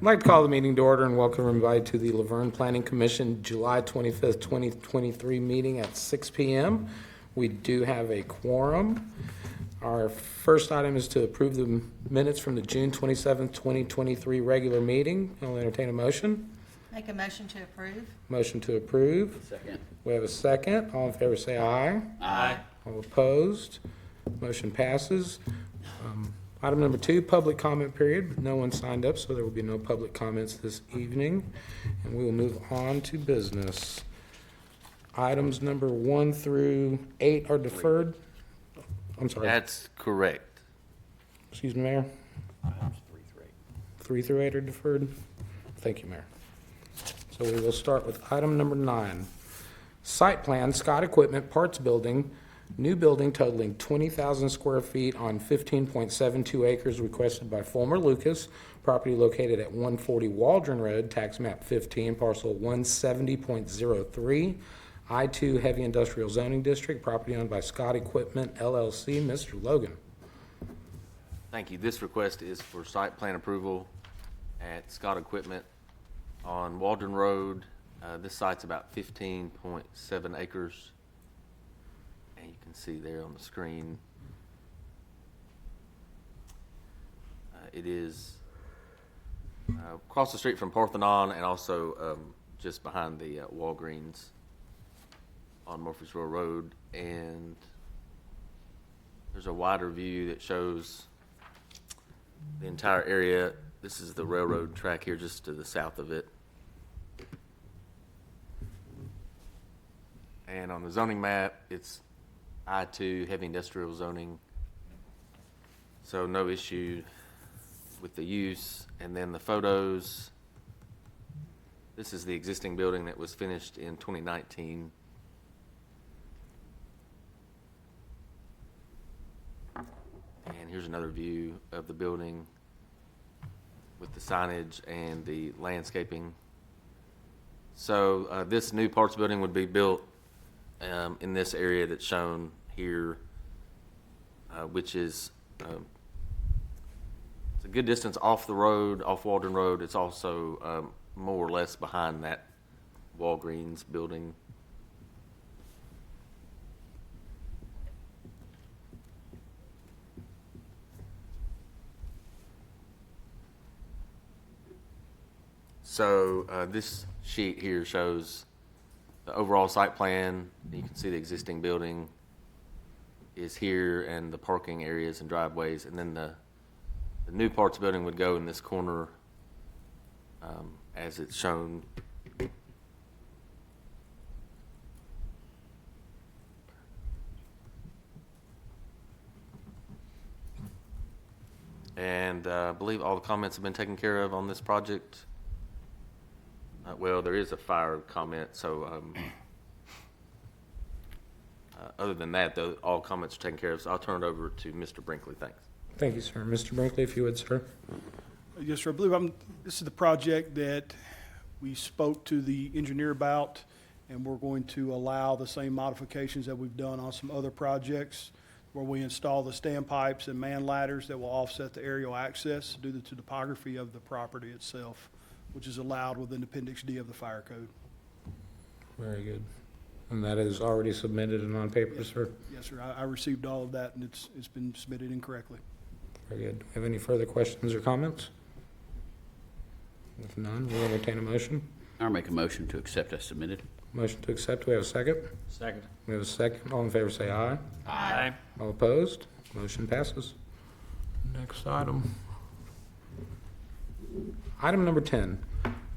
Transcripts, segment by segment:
I'd like to call the meeting to order and welcome everybody to the Laverne Planning Commission July 25th, 2023 meeting at 6 p.m. We do have a quorum. Our first item is to approve the minutes from the June 27th, 2023 regular meeting. I'll entertain a motion. Make a motion to approve. Motion to approve. Second. We have a second. All in favor say aye. Aye. All opposed? Motion passes. Item number 2, public comment period. No one signed up, so there will be no public comments this evening. And we will move on to business. Items number 1 through 8 are deferred. I'm sorry. That's correct. Excuse me, Mayor. Items 3 through 8 are deferred. Thank you, Mayor. So we will start with item number 9. Site plan, Scott Equipment Parts Building, new building totaling 20,000 square feet on 15.72 acres requested by Fulmer Lucas, property located at 140 Waldron Road, tax map 15, parcel 170.03, I-2 Heavy Industrial Zoning District, property owned by Scott Equipment LLC. Mr. Logan. Thank you. This request is for site plan approval at Scott Equipment on Waldron Road. This site's about 15.7 acres. And you can see there on the screen. It is across the street from Parthenon and also just behind the Walgreens on Murfreesboro Road. And there's a wider view that shows the entire area. This is the railroad track here just to the south of it. And on the zoning map, it's I-2 heavy industrial zoning. So no issue with the use. And then the photos, this is the existing building that was finished in 2019. And here's another view of the building with the signage and the landscaping. So this new parts building would be built in this area that's shown here, which is it's a good distance off the road, off Waldron Road. It's also more or less behind that Walgreens building. So this sheet here shows the overall site plan. You can see the existing building is here and the parking areas and driveways. And then the new parts building would go in this corner as it's shown. And I believe all the comments have been taken care of on this project. Well, there is a fire comment, so other than that, though, all comments are taken care of. So I'll turn it over to Mr. Brinkley. Thanks. Thank you, sir. Mr. Brinkley, if you would, sir. Yes, sir. I believe this is the project that we spoke to the engineer about, and we're going to allow the same modifications that we've done on some other projects where we install the standpipes and man ladders that will offset the aerial access due to the topography of the property itself, which is allowed within Appendix D of the Fire Code. Very good. And that is already submitted and on paper, sir? Yes, sir. I received all of that, and it's been submitted incorrectly. Very good. Do we have any further questions or comments? If none, we'll entertain a motion. I'll make a motion to accept as submitted. Motion to accept. We have a second. Second. We have a second. All in favor say aye. Aye. All opposed? Motion passes. Next item. Item number 10,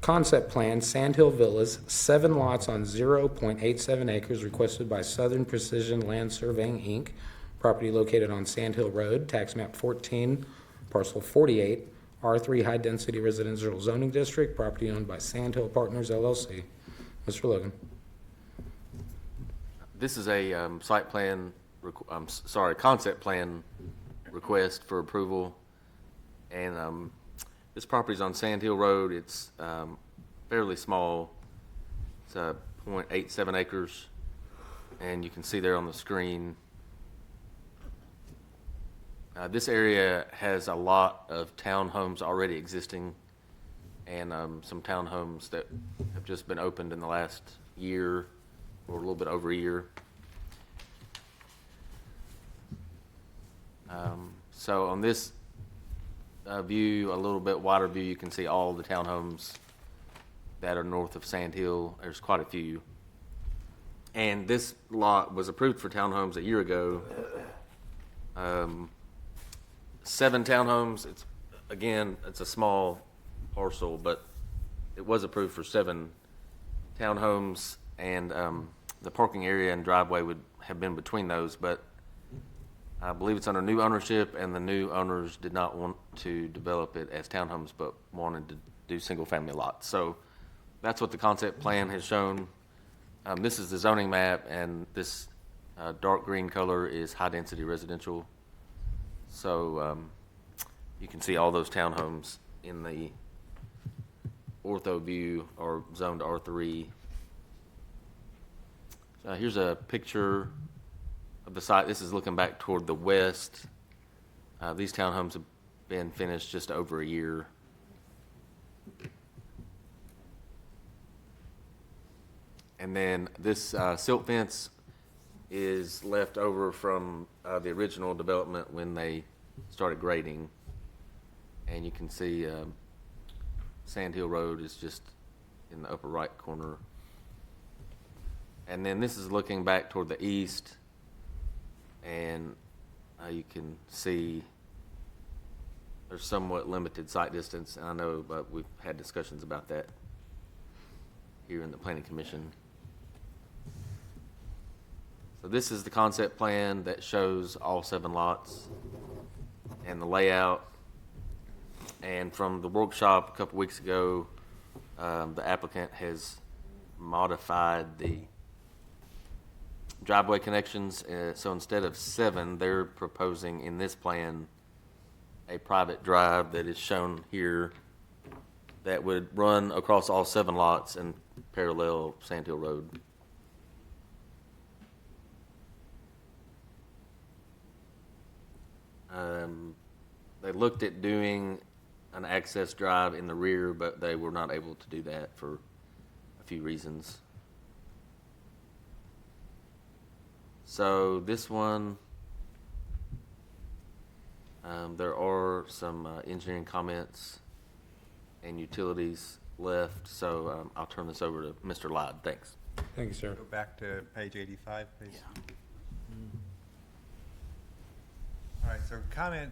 concept plan, Sandhill Villas, 7 lots on 0.87 acres requested by Southern Precision Land Surveying, Inc., property located on Sandhill Road, tax map 14, parcel 48, R3 High Density Residential Zoning District, property owned by Sandhill Partners, LLC. Mr. Logan. This is a concept plan request for approval. And this property is on Sand Hill Road. It's fairly small. It's 0.87 acres. And you can see there on the screen, this area has a lot of townhomes already existing. and some townhomes that have just been opened in the last year or a little bit over a year. So on this view, a little bit wider view, you can see all the townhomes that are north of Sand Hill. There's quite a few. And this lot was approved for townhomes a year ago. 7 townhomes. It's a small parcel, but it was approved for 7 townhomes, and the parking area and driveway would have been between those, but I believe it's under new ownership, and the new owners did not want to develop it as townhomes, but wanted to do single-family lots. So that's what the concept plan has shown. This is the zoning map, and this dark green color is high-density residential. So you can see all those townhomes in the ortho view are zoned R3. Here's a picture of the site. This is looking back toward the west. These townhomes have been finished just over a year. And then this silt fence is left over from the original development when they started grading. And you can see Sand Hill Road is just in the upper right corner. And then this is looking back toward the east, and you can see there's somewhat limited sight distance. I know, but we've had discussions about that here in the Planning Commission. So this is the concept plan that shows all 7 lots and the layout. And from the workshop a couple weeks ago, the applicant has modified the driveway connections. So instead of 7, they're proposing in this plan a private drive that is shown here that would run across all 7 lots and parallel Sand Hill Road. They looked at doing an access drive in the rear, but they were not able to do that for a few reasons. So this one, there are some engineering comments and utilities left, so I'll turn this over to Mr. Lyde. Thanks. Thank you, sir. Go back to page 85, please. All right, so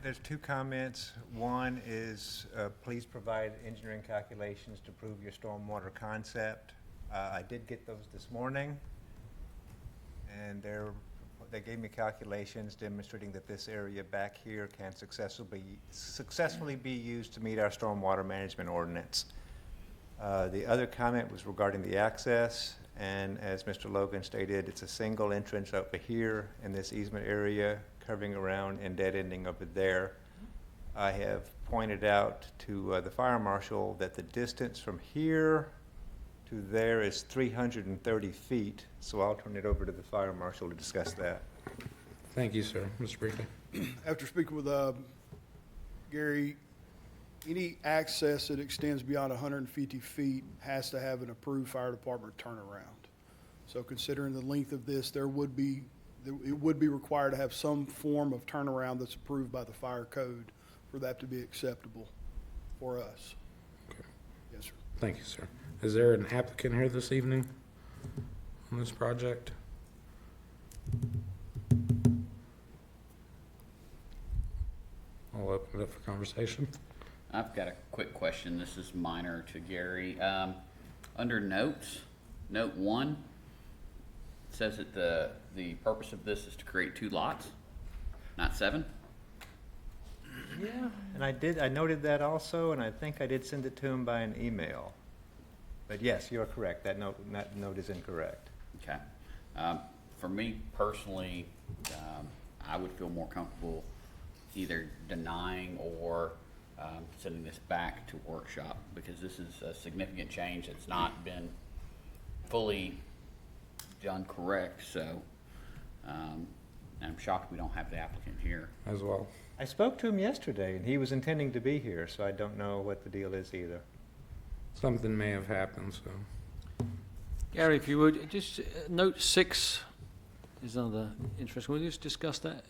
there's 2 comments. One is, please provide engineering calculations to prove your stormwater concept. I did get those this morning, and they gave me calculations demonstrating that this area back here can successfully be used to meet our stormwater management ordinance. The other comment was regarding the access, and as Mr. Logan stated, it's a single entrance over here in this easement area, curving around and dead ending over there. I have pointed out to the fire marshal that the distance from here to there is 330 feet, so I'll turn it over to the fire marshal to discuss that. Thank you, sir. Mr. Briefly. After speaking with Gary, any access that extends beyond 150 feet has to have an approved fire department turnaround. So considering the length of this, it would be required to have some form of turnaround that's approved by the fire code for that to be acceptable for us. Okay. Yes, sir. Thank you, sir. Is there an applicant here this evening on this project? I'll open it up for conversation. I've got a quick question. This is minor to Gary. Under notes, note 1, it says that the purpose of this is to create 2 lots, not 7. Yeah, and I noted that also, and I think I did send it to him by an email. But yes, you're correct. That note is incorrect. Okay. For me personally, I would feel more comfortable either denying or sending this back to workshop, because this is a significant change that's not been fully done correct. So I'm shocked we don't have the applicant here. As well. I spoke to him yesterday, and he was intending to be here, so I don't know what the deal is either. something may have happened, so. Gary, if you would, just note 6 is another interesting. Will you just discuss that?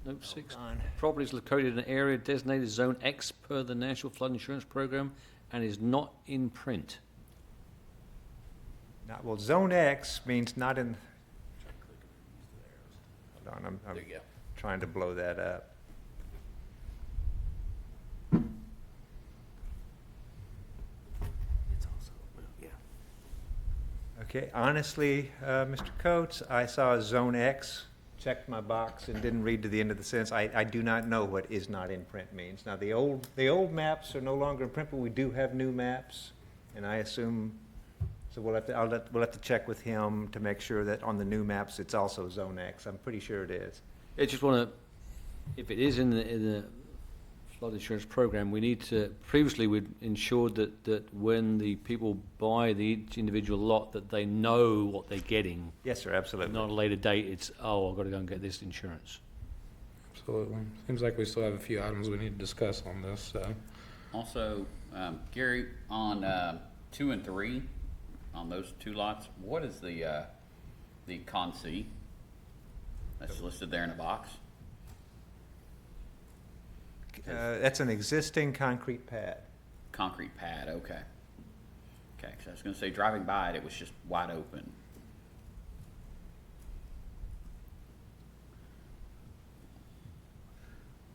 Note 6. Property is located in an area designated Zone X per the National Flood Insurance Program and is not in print. Well, Zone X means not in, hold on, I'm There you go. trying to blow that up. It's also, yeah. Okay, honestly, Mr. Coates, I saw Zone X, checked my box, and didn't read to the end of the sentence. I do not know what is not in print means. Now, the old maps are no longer in print, but we do have new maps, and I assume, so we'll have to check with him to make sure that on the new maps, it's also Zone X. I'm pretty sure it is. I just want to, if it is in the flood insurance program, we need to, previously we'd ensured that when the people buy each individual lot, that they know what they're getting. Yes, sir, absolutely. Not at a later date, it's, oh, I've got to go and get this insurance. Absolutely. Seems like we still have a few items we need to discuss on this, so. Also, Gary, on 2 and 3, on those 2 lots, what is the con-C that's listed there in a box? That's an existing concrete pad. Concrete pad, okay. Okay, so I was gonna say, driving by it, it was just wide open.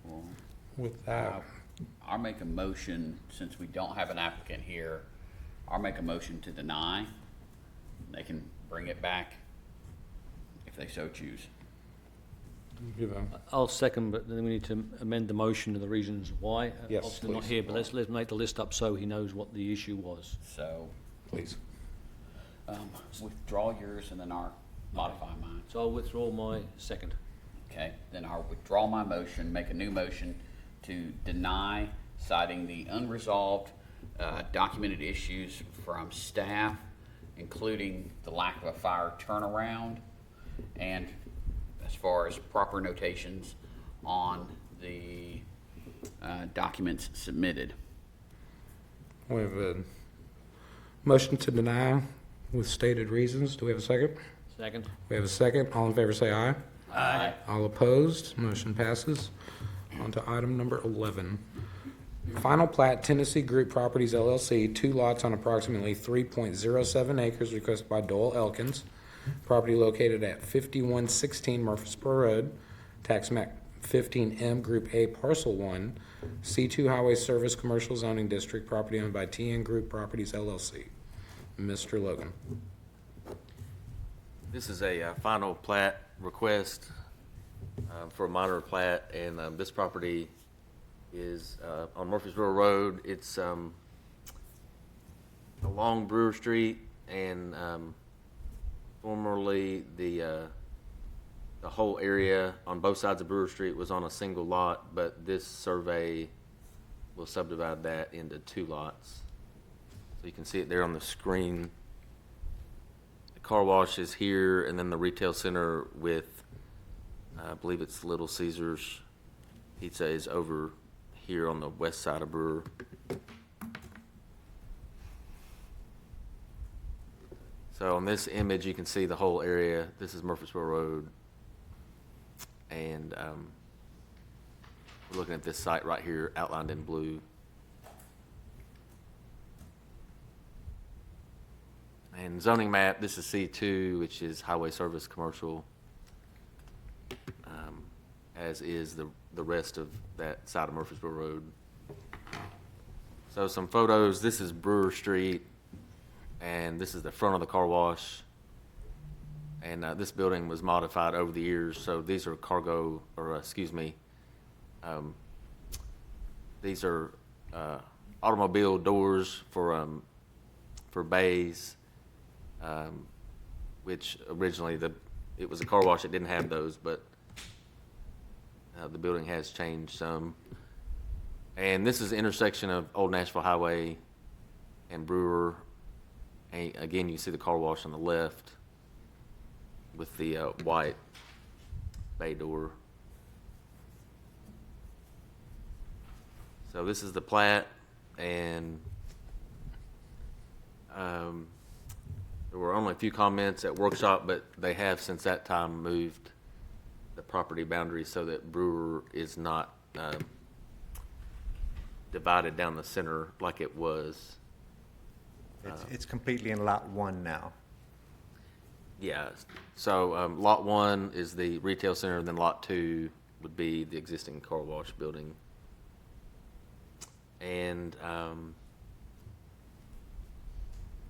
Well, With that, I'll make a motion, since we don't have an applicant here, I'll make a motion to deny. They can bring it back if they so choose. give a, I'll second, but then we need to amend the motion to the reasons why. Yes, Obviously not please. here, but let's make the list up so he knows what the issue was. So, please. withdraw yours and then I'll modify mine. So I'll withdraw my second. Okay, then I'll withdraw my motion, make a new motion to deny, citing the unresolved documented issues from staff, including the lack of a fire turnaround, and as far as proper notations on the documents submitted. We have a motion to deny with stated reasons. Do we have a second? Second. We have a second. All in favor say aye. Aye. All opposed, motion passes. On to item number 11. Final plat, Tennessee Group Properties LLC, 2 lots on approximately 3.07 acres requested by Doyle Elkins. Property located at 5116 Murfreesboro Road, tax map 15M, Group A, Parcel 1, C2 Highway Service Commercial Zoning District, property owned by TN Group Properties LLC. Mr. Logan. This is a final plat request for a minor plat, and this property is on Murfreesboro Road. It's along Brewer Street, and formerly the whole area on both sides of Brewer Street was on a single lot, but this survey will subdivide that into 2 lots. So you can see it there on the screen. The car wash is here, and then the retail center with, I believe it's Little Caesars Pizza is over here on the west side of Brewer. So on this image, you can see the whole area. This is Murfreesboro Road. And we're looking at this site right here outlined in blue. And zoning map, this is C2, which is Highway Service Commercial, as is the rest of that side of Murfreesboro Road. So some photos. This is Brewer Street, and this is the front of the car wash. And this building was modified over the years, so these are cargo, or excuse me, these are automobile doors for bays, which originally it was a car wash that didn't have those, but the building has changed some. And this is the intersection of Old Nashville Highway and Brewer. And again, you see the car wash on the left with the white bay door. So this is the plat, and There were only a few comments at workshop, but they have since that time moved the property boundary so that Brewer is not divided down the center like it was. It's completely in Lot 1 now. Yeah, so Lot 1 is the retail center, and then Lot 2 would be the existing car wash building. And I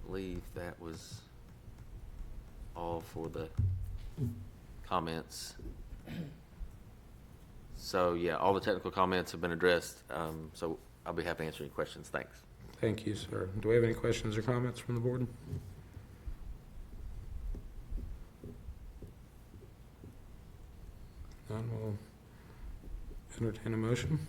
believe that was all for the comments. So, yeah, all the technical comments have been addressed, so I'll be happy to answer any questions. Thanks. Thank you, sir. Do we have any questions or comments from the board? None, we'll entertain a motion.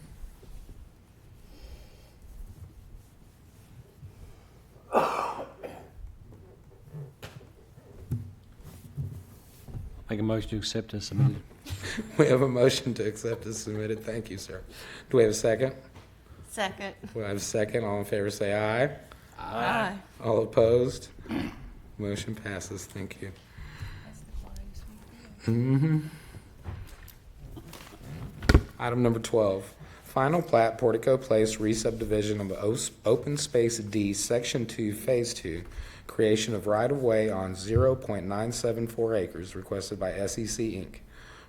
Make a motion to accept as submitted. We have a motion to accept as submitted. Thank you, sir. Do we have a second? Second. We have a second. All in favor, say aye. Aye. All opposed? Motion passes. Thank you. Item number 12, final plat Portico Place re-subdivision of Open Space D, Section 2, Phase 2, creation of right-of-way on 0.974 acres requested by SEC Inc.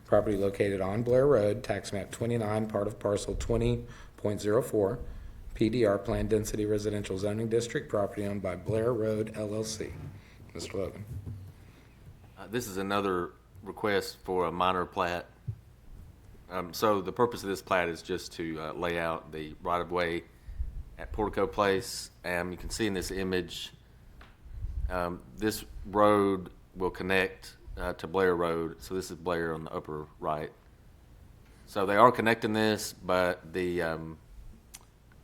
Property located on Blair Road, tax map 29, part of parcel 20.04, PDR, Planned Density Residential Zoning District, property owned by Blair Road LLC. Mr. Logan. This is another request for a minor plat. So the purpose of this plat is just to lay out the right-of-way at Portico Place. You can see in this image, this road will connect to Blair Road. So this is Blair on the upper right. So they are connecting this, but the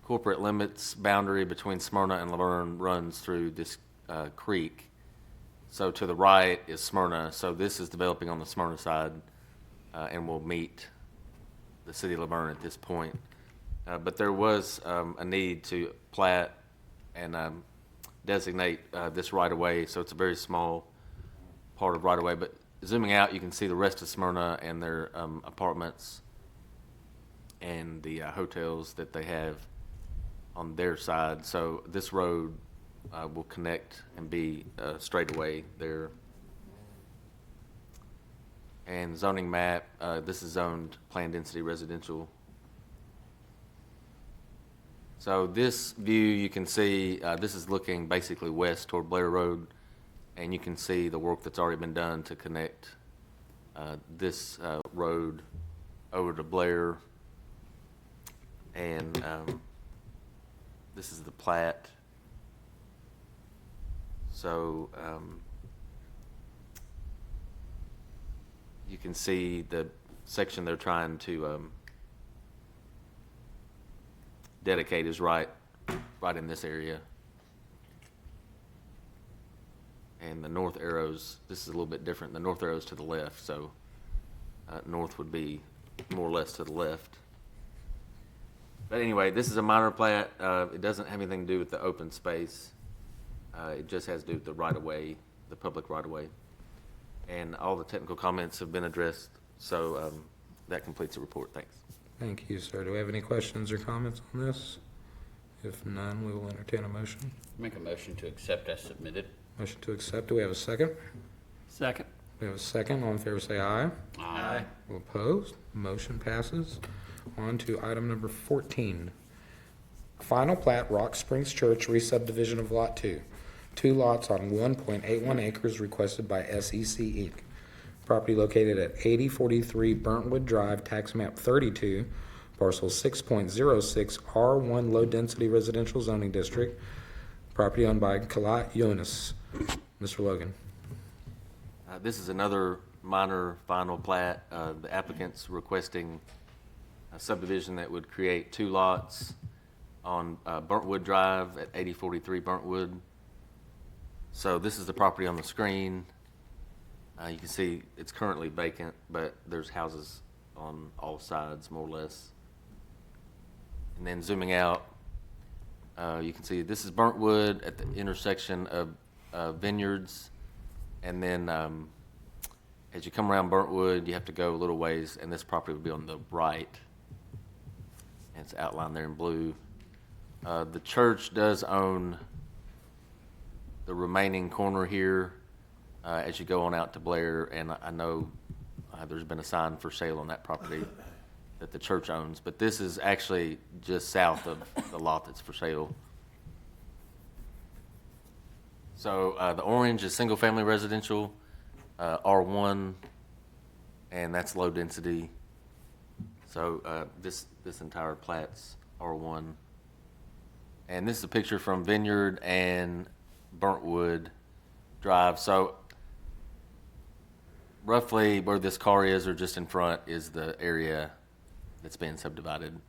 corporate limits boundary between Smyrna and Laverne runs through this creek. So to the right is Smyrna. So this is developing on the Smyrna side and will meet the city of Laverne at this point. But there was a need to plat and designate this right-of-way, so it's a very small part of right-of-way. But zooming out, you can see the rest of Smyrna and their apartments and the hotels that they have on their side. So this road will connect and be straightaway there. And zoning map, this is zoned planned density residential. So this view, you can see, this is looking basically west toward Blair Road, and you can see the work that's already been done to connect this road over to Blair. And this is the plat. So you can see the section they're trying to dedicate is right in this area. And the north arrows, this is a little bit different. The north arrows to the left, so north would be more or less to the left. But anyway, this is a minor plat. It doesn't have anything to do with the open space. It just has to do with the right-of-way, the public right-of-way. And all the technical comments have been addressed, so that completes the report. Thanks. Thank you, sir. Do we have any questions or comments on this? If none, we will entertain a motion. Make a motion to accept as submitted. Motion to accept. Do we have a second? Second. We have a second. All in favor, say aye. Aye. All opposed? Motion passes. On to item number 14. Final plat Rock Springs Church re-subdivision of Lot 2. 2 lots on 1.81 acres requested by SEC Inc. Property located at 8043 Burntwood Drive, tax map 32, parcel 6.06, R1 Low Density Residential Zoning District. Property owned by Kalat Yunus. Mr. Logan. This is another minor final plat. The applicant's requesting a subdivision that would create 2 lots on Burntwood Drive at 8043 Burntwood. So this is the property on the screen. You can see it's currently vacant, but there's houses on all sides, more or less. And then zooming out, You can see this is burnt wood at the intersection of Vineyards, and then as you come around Burntwood, you have to go a little ways, and this property would be on the right. And it's outlined there in blue. The church does own the remaining corner here as you go on out to Blair, and I know there's been a sign for sale on that property that the church owns, but this is actually just south of the lot that's for sale. So the orange is single-family residential, R1, and that's low density. So this entire plat's R1. And this is a picture from Vineyard and Burntwood Drive. So roughly where this car is, or just in front, is the area that's been subdivided.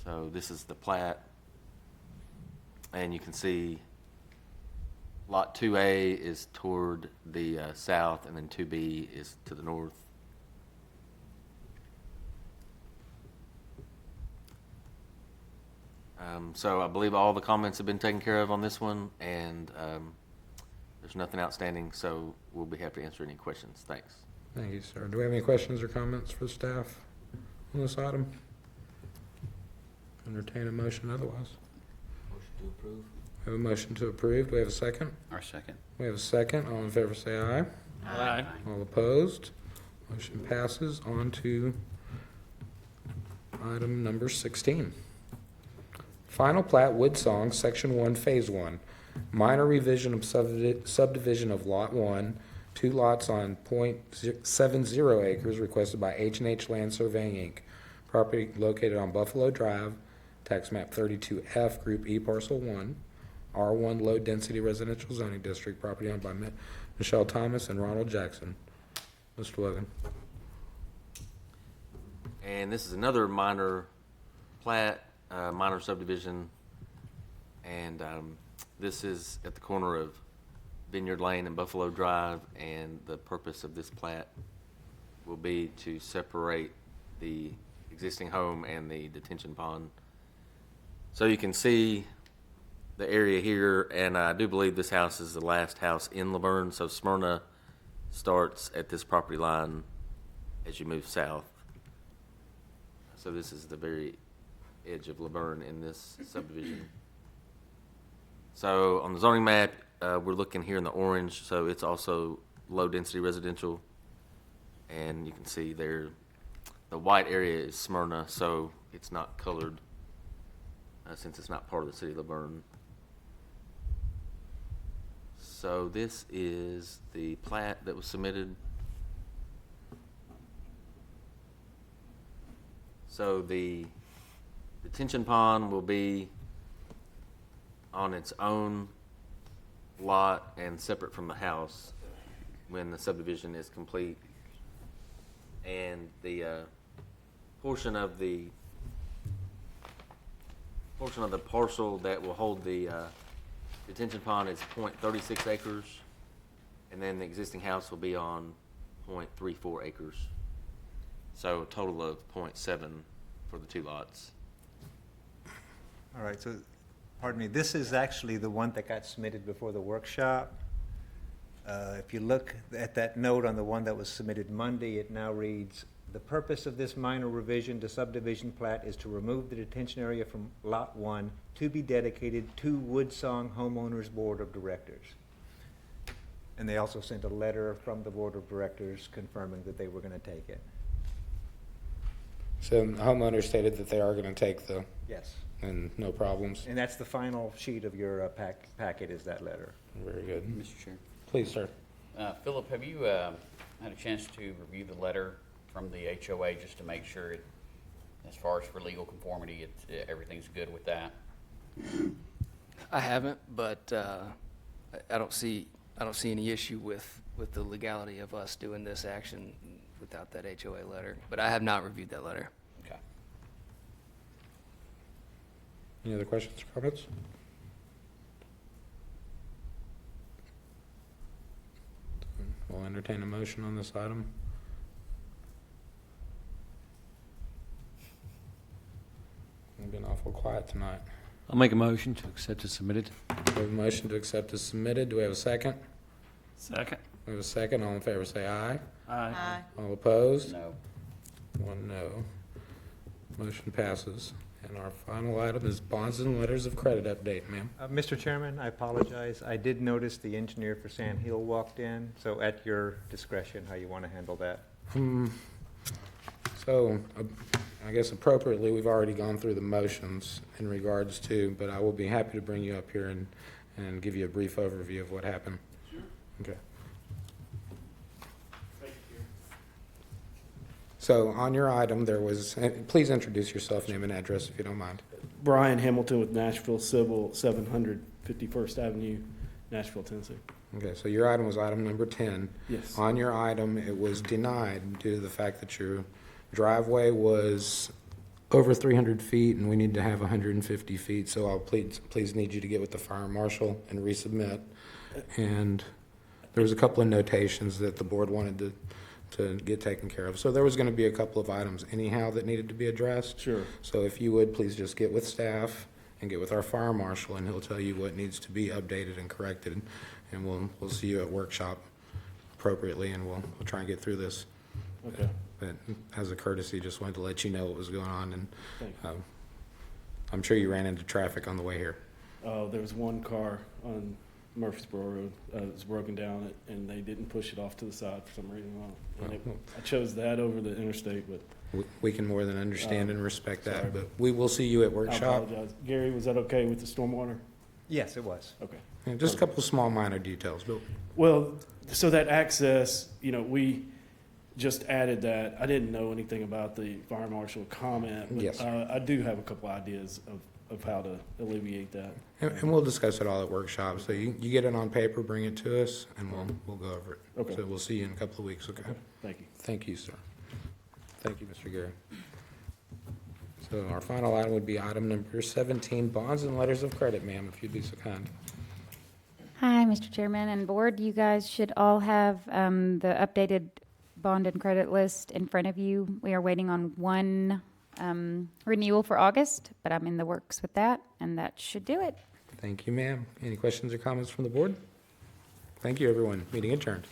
So this is the plat, and you can see lot 2A is toward the south, and then 2B is to the north. So I believe all the comments have been taken care of on this one, and there's nothing outstanding, so we'll be happy to answer any questions. Thanks. Thank you, sir. Do we have any questions or comments for staff on this item? Entertain a motion otherwise. Motion to approve. We have a motion to approve. Do we have a second? Our second. We have a second. All in favor say aye. Aye. All opposed? Motion passes. On to item number 16. Final plat Woodsong, Section 1, Phase 1. Minor revision of subdivision of Lot 1, 2 lots on .70 acres requested by H&H Land Surveying, Inc. Property located on Buffalo Drive, tax map 32F, Group E, Parcel 1, R1 Low Density Residential Zoning District, property owned by Michelle Thomas and Ronald Jackson. Mr. Logan. And this is another minor plat, minor subdivision, and this is at the corner of Vineyard Lane and Buffalo Drive, and the purpose of this plat will be to separate the existing home and the detention pond. So you can see the area here, and I do believe this house is the last house in Laverne, so Smyrna starts at this property line as you move south. So this is the very edge of Laverne in this subdivision. So on the zoning map, we're looking here in the orange, so it's also low-density residential. And you can see there, the white area is Smyrna, so it's not colored since it's not part of the city of Laverne. So this is the plat that was submitted. So the detention pond will be on its own lot and separate from the house when the subdivision is complete. And the portion of the parcel that will hold the detention pond is .36 acres, and then the existing house will be on .34 acres. So a total of .7 for the 2 lots. All right, so, pardon me, this is actually the one that got submitted before the workshop. If you look at that note on the one that was submitted Monday, it now reads, "The purpose of this minor revision to subdivision plat is to remove the detention area from Lot 1 to be dedicated to Woodsong Homeowners Board of Directors." And they also sent a letter from the Board of Directors confirming that they were going to take it. So the homeowner stated that they are going to take the, Yes. and no problems. And that's the final sheet of your packet is that letter. Very good. Mr. Chair. Please, sir. Philip, have you had a chance to review the letter from the HOA just to make sure it, as far as for legal conformity, everything's good with that? I haven't, but I don't see any issue with the legality of us doing this action without that HOA letter. But I have not reviewed that letter. Okay. Any other questions or comments? We'll entertain a motion on this item. Been awful quiet tonight. I'll make a motion to accept as submitted. We have a motion to accept as submitted. Do we have a second? Second. We have a second. All in favor, say aye. Aye. All opposed? No. One no. Motion passes. And our final item is bonds and letters of credit update, ma'am. Mr. Chairman, I apologize. I did notice the engineer for Sand Hill walked in, so at your discretion, how you want to handle that. So, I guess appropriately, we've already gone through the motions in regards to, but I will be happy to bring you up here and give you a brief overview of what happened. Sure. Okay. So on your item, there was, please introduce yourself, name and address if you don't mind. Brian Hamilton with Nashville Civil, 700 51st Avenue, Nashville, Tennessee. Okay, so your item was item number 10. Yes. On your item, it was denied due to the fact that your driveway was over 300 feet and we need to have 150 feet. So I'll please need you to get with the fire marshal and resubmit. And there was a couple of notations that the board wanted to get taken care of. So there was going to be a couple of items anyhow that needed to be addressed. Sure. So if you would, please just get with staff and get with our fire marshal, and he'll tell you what needs to be updated and corrected. And we'll see you at workshop appropriately, and we'll try and get through this. Okay. But as a courtesy, just wanted to let you know what was going on, and Thank you. I'm sure you ran into traffic on the way here. There was one car on Murfreesboro Road that was broken down, and they didn't push it off to the side for some reason. I chose that over the interstate, but We can more than understand and respect sorry. that, but we will see you at I workshop. apologize. Gary, was that okay with the stormwater? Yes, it was. Okay. Yeah, just a couple of small minor details, but Well, so that access, we just added that. I didn't know anything about the fire marshal comment, but Yes, sir. I do have a couple ideas of how to alleviate that. and we'll discuss it all at workshop. So you get it on paper, bring it to us, and we'll go over it. Okay. So we'll see you in a couple of weeks, okay? Thank you. Thank you, sir. Thank you, Mr. Gary. So our final item would be item number 17, bonds and letters of credit, ma'am, if you'd be so kind. Hi, Mr. Chairman and Board. You guys should all have the updated bond and credit list in front of you. We are waiting on one renewal for August, but I'm in the works with that, and that should do it. Thank you, ma'am. Any questions or comments from the board? Thank you, everyone. Meeting adjourned.